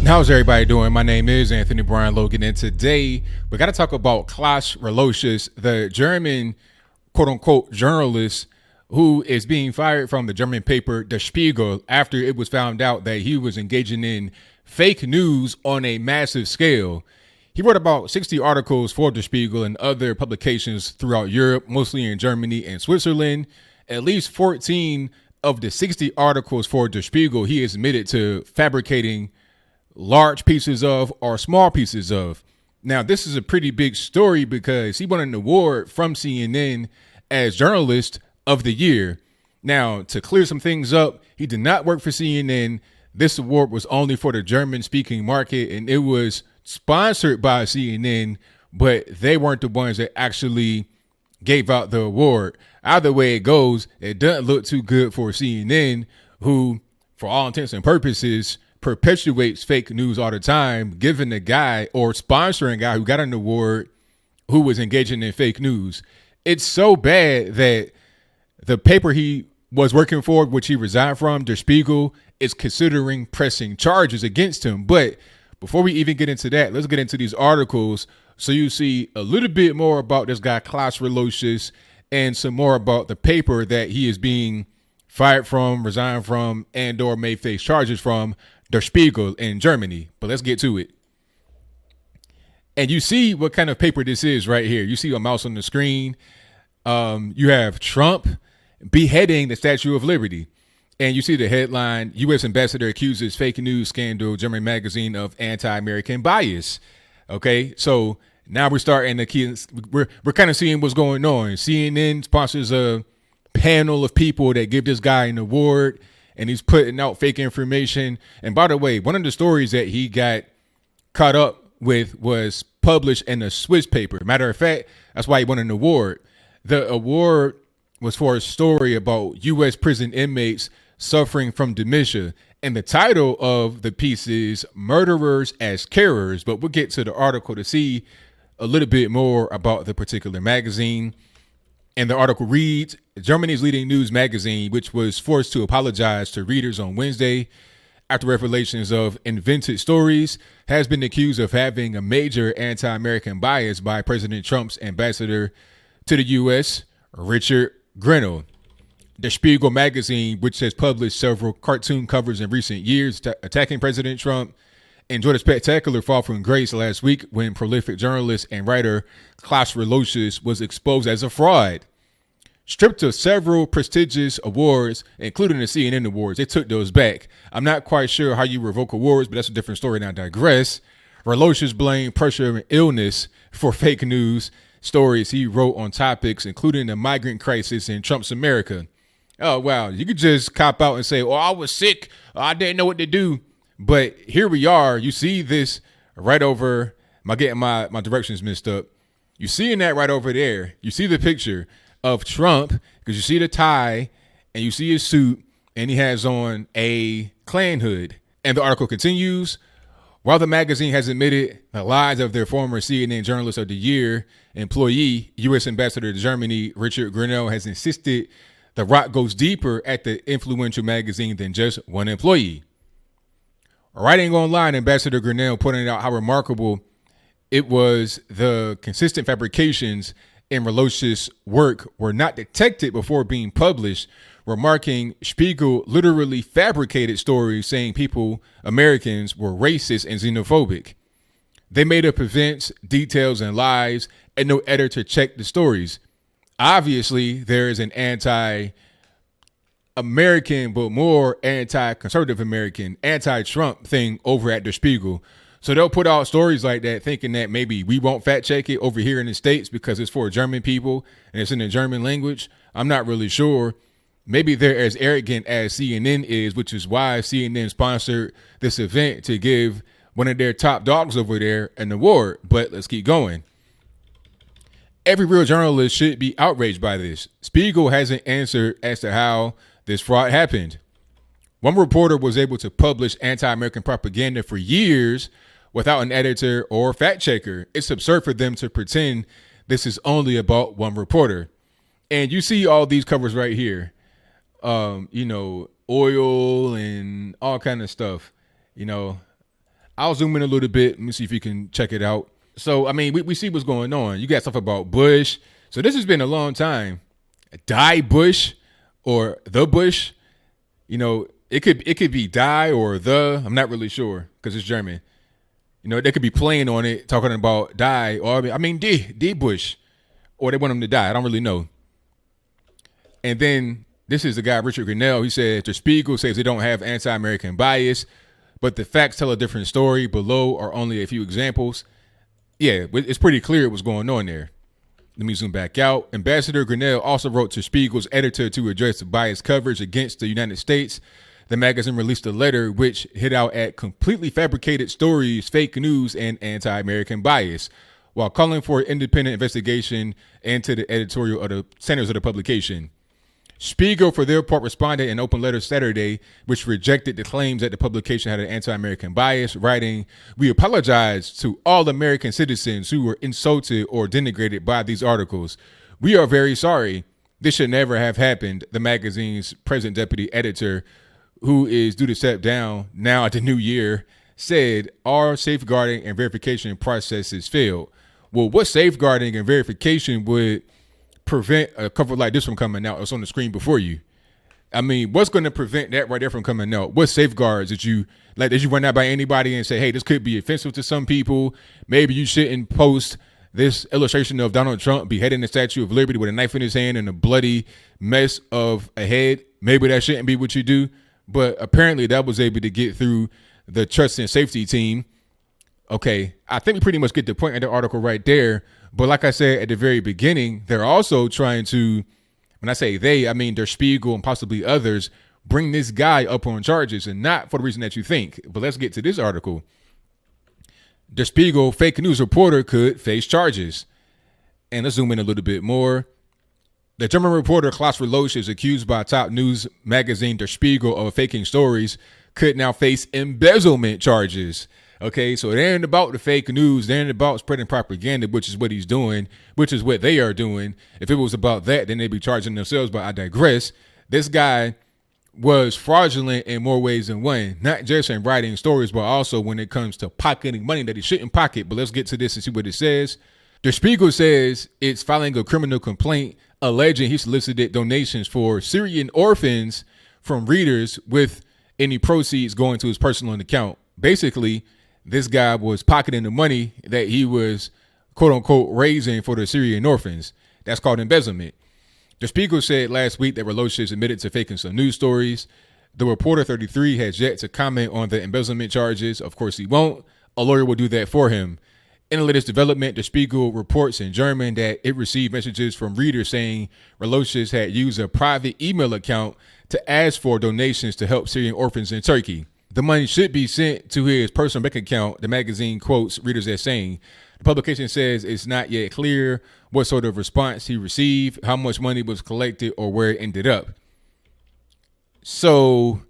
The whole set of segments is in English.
How's everybody doing? My name is Anthony Brian Logan, and today we got to talk about Claas Relotius, the German quote-unquote journalist who is being fired from the German paper Der Spiegel after it was found out that he was engaging in fake news on a massive scale. He wrote about 60 articles for Der Spiegel and other publications throughout Europe, mostly in Germany and Switzerland. At least 14 of the 60 articles for Der Spiegel he is admitted to fabricating large pieces of or small pieces of. Now, this is a pretty big story because he won an award from CNN as Journalist of the Year. Now, to clear some things up, he did not work for CNN. This award was only for the German-speaking market, and it was sponsored by CNN, but they weren't the ones that actually gave out the award. Either way it goes, it doesn't look too good for CNN, who, for all intents and purposes, perpetuates fake news all the time, giving a guy or sponsoring a guy who got an award who was engaging in fake news. It's so bad that the paper he was working for, which he resigned from, Der Spiegel, is considering pressing charges against him. But before we even get into that, let's get into these articles so you see a little bit more about this guy, Claas Relotius, and some more about the paper that he is being fired from, resigned from, and or may face charges from, Der Spiegel in Germany. But let's get to it. And you see what kind of paper this is right here. You see a mouse on the screen. You have Trump beheading the Statue of Liberty. And you see the headline, U.S. Ambassador accuses fake news scandal, German magazine of anti-American bias. Okay, so now we're starting to we're kind of seeing what's going on. CNN sponsors a panel of people that give this guy an award, and he's putting out fake information. And by the way, one of the stories that he got caught up with was published in a Swiss paper. Matter of fact, that's why he won an award. The award was for a story about U.S. prison inmates suffering from dementia. And the title of the piece is Murderers as Carers. But we'll get to the article to see a little bit more about the particular magazine. And the article reads, Germany's leading news magazine, which was forced to apologize to readers on Wednesday after revelations of invented stories, has been accused of having a major anti-American bias by President Trump's ambassador to the U.S., Richard Grenell. The Spiegel magazine, which has published several cartoon covers in recent years attacking President Trump, enjoyed a spectacular fall from grace last week when prolific journalist and writer Claas Relotius was exposed as a fraud. Stripped of several prestigious awards, including the CNN awards, they took those back. I'm not quite sure how you revoke awards, but that's a different story, and I digress. Relotius blamed pressure and illness for fake news stories he wrote on topics, including the migrant crisis in Trump's America. Oh, wow. You could just cop out and say, oh, I was sick. I didn't know what to do. But here we are. You see this right over. Am I getting my directions mixed up? You seeing that right over there. You see the picture of Trump because you see the tie and you see his suit and he has on a Klan hood. And the article continues. While the magazine has admitted the lies of their former CNN Journalist of the Year employee, U.S. Ambassador to Germany, Richard Grenell, has insisted the rot goes deeper at the influential magazine than just one employee. Writing online, Ambassador Grenell pointed out how remarkable it was the consistent fabrications in Relotius' work were not detected before being published, remarking Spiegel literally fabricated stories saying people, Americans, were racist and xenophobic. They made up events, details, and lies, and no editor checked the stories. Obviously, there is an anti-American, but more anti-conservative American, anti-Trump thing over at Der Spiegel. So they'll put out stories like that thinking that maybe we won't fact check it over here in the States because it's for German people and it's in the German language. I'm not really sure. Maybe they're as arrogant as CNN is, which is why CNN sponsored this event to give one of their top dogs over there an award. But let's keep going. Every real journalist should be outraged by this. Spiegel hasn't answered as to how this fraud happened. One reporter was able to publish anti-American propaganda for years without an editor or fact checker. It's absurd for them to pretend this is only about one reporter. And you see all these covers right here. Oil and all kind of stuff. I'll zoom in a little bit. Let me see if you can check it out. So, I mean, we see what's going on. You got stuff about Bush. So this has been a long time. Die Bush or the Bush. You know, it could be die or the. I'm not really sure because it's German. You know, they could be playing on it, talking about die, or I mean D Bush, or they want him to die. I don't really know. And then this is the guy, Richard Grinnell. He said, the Spiegel says they don't have anti-American bias, but the facts tell a different story. Below are only a few examples. Yeah, it's pretty clear what's going on there. Let me zoom back out. Ambassador Grinnell also wrote to Spiegel's editor to address the biased coverage against the United States. The magazine released a letter which hit out at completely fabricated stories, fake news, and anti-American bias, while calling for an independent investigation into the editorial of the centers of the publication. Spiegel, for their part, responded in an open letter Saturday, which rejected the claims that the publication had an anti-American bias, writing, "We apologize to all American citizens who were insulted or denigrated by these articles. We are very sorry. This should never have happened," the magazine's present deputy editor, who is due to step down now at the new year, said. Our safeguarding and verification processes failed. Well, what safeguarding and verification would prevent a cover like this from coming out? It's on the screen before you. I mean, what's going to prevent that right there from coming out? What safeguards did you run that by anybody and say, hey, this could be offensive to some people? Maybe you shouldn't post this illustration of Donald Trump beheading the Statue of Liberty with a knife in his hand and a bloody mess of a head. Maybe that shouldn't be what you do. But apparently that was able to get through the trust and safety team. Okay, I think we pretty much get the point of the article right there. But like I said at the very beginning, they're also trying to, when I say they, I mean Der Spiegel and possibly others, bring this guy up on charges, and not for the reason that you think. But let's get to this article. Der Spiegel fake news reporter could face charges. And let's zoom in a little bit more. The German reporter Claas Relotius is accused by top news magazine Der Spiegel of faking stories, could now face embezzlement charges. Okay, so it ain't about the fake news. It ain't about spreading propaganda, which is what he's doing, which is what they are doing. If it was about that, then they'd be charging themselves, but I digress. This guy was fraudulent in more ways than one, not just in writing stories, but also when it comes to pocketing money that he shouldn't pocket. But let's get to this and see what it says. Der Spiegel says it's filing a criminal complaint alleging he solicited donations for Syrian orphans from readers with any proceeds going to his personal account. Basically, this guy was pocketing the money that he was, quote unquote, raising for the Syrian orphans. That's called embezzlement. Der Spiegel said last week that Relotius admitted to faking some news stories. The reporter 33 has yet to comment on the embezzlement charges. Of course he won't. A lawyer will do that for him. In the latest development, Der Spiegel reports in German that it received messages from readers saying Relotius had used a private email account to ask for donations to help Syrian orphans in Turkey. The money should be sent to his personal bank account, the magazine quotes readers as saying. The publication says it's not yet clear what sort of response he received, how much money was collected, or where it ended up. So,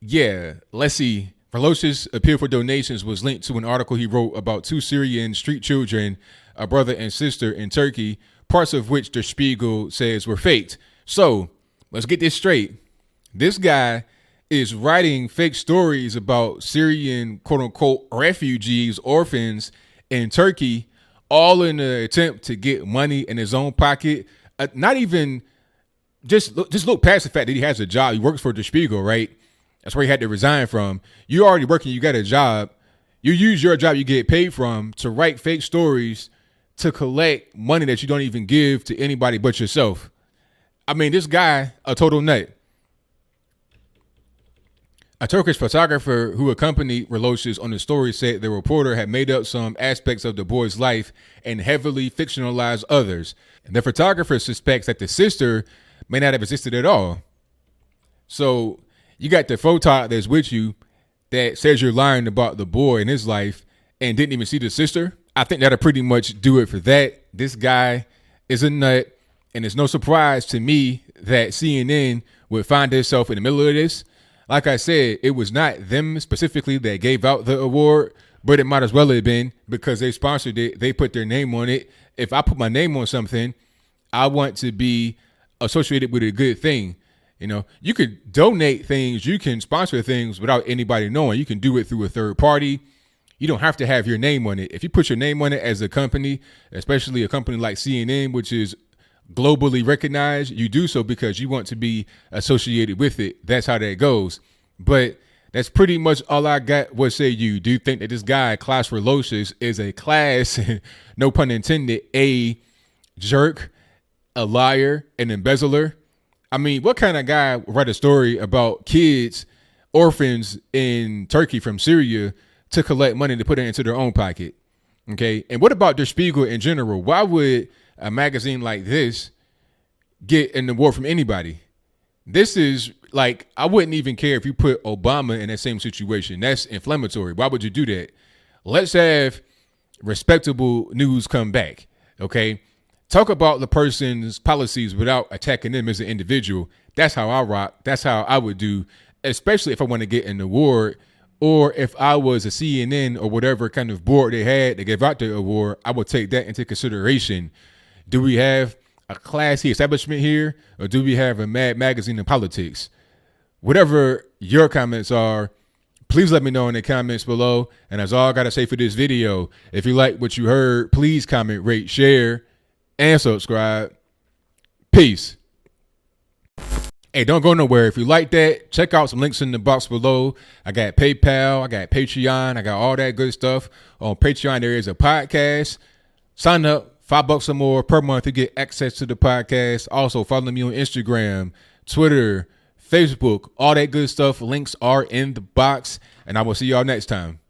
yeah, let's see. Relotius' appeal for donations was linked to an article he wrote about two Syrian street children, a brother and sister in Turkey, parts of which Der Spiegel says were faked. So, let's get this straight. This guy is writing fake stories about Syrian, quote unquote, refugees, orphans in Turkey, all in an attempt to get money in his own pocket. Not even just look past the fact that he has a job. He works for Der Spiegel, right? That's where he had to resign from. You're already working. You got a job. You use your job you get paid from to write fake stories to collect money that you don't even give to anybody but yourself. I mean, this guy, a total nut. A Turkish photographer who accompanied Relotius on the story said the reporter had made up some aspects of the boy's life and heavily fictionalized others. And the photographer suspects that the sister may not have existed at all. So you got the photog that's with you that says you're lying about the boy and his life and didn't even see the sister. I think that'll pretty much do it for that. This guy is a nut, and it's no surprise to me that CNN would find itself in the middle of this. Like I said, it was not them specifically that gave out the award, but it might as well have been because they sponsored it. They put their name on it. If I put my name on something, I want to be associated with a good thing. You know, you could donate things, you can sponsor things without anybody knowing. You can do it through a third party. You don't have to have your name on it. If you put your name on it as a company, especially a company like CNN, which is globally recognized, you do so because you want to be associated with it. That's how that goes. But that's pretty much all I got. What say you? Do you think that this guy, Claas Relotius, is a class, no pun intended, a jerk, a liar, an embezzler? I mean, what kind of guy would write a story about kids, orphans in Turkey from Syria to collect money to put it into their own pocket? Okay. And what about Der Spiegel in general? Why would a magazine like this get an award from anybody? This is like, I wouldn't even care if you put Obama in that same situation. That's inflammatory. Why would you do that? Let's have respectable news come back. Okay. Talk about the person's policies without attacking them as an individual. That's how I rock. That's how I would do, especially if I want to get an award, or if I was a CNN or whatever kind of board they had to give out the award. I would take that into consideration. Do we have a classy establishment here, or do we have a mad magazine in politics? Whatever your comments are, please let me know in the comments below. And that's all I got to say for this video. If you like what you heard, please comment, rate, share, and subscribe. Peace. Hey, don't go nowhere. If you like that, check out some links in the box below. I got PayPal, I got Patreon, I got all that good stuff. On Patreon, there is a podcast. Sign up, $5 or more per month to get access to the podcast. Also, follow me on Instagram, Twitter, Facebook, all that good stuff. Links are in the box, and I will see y'all next time.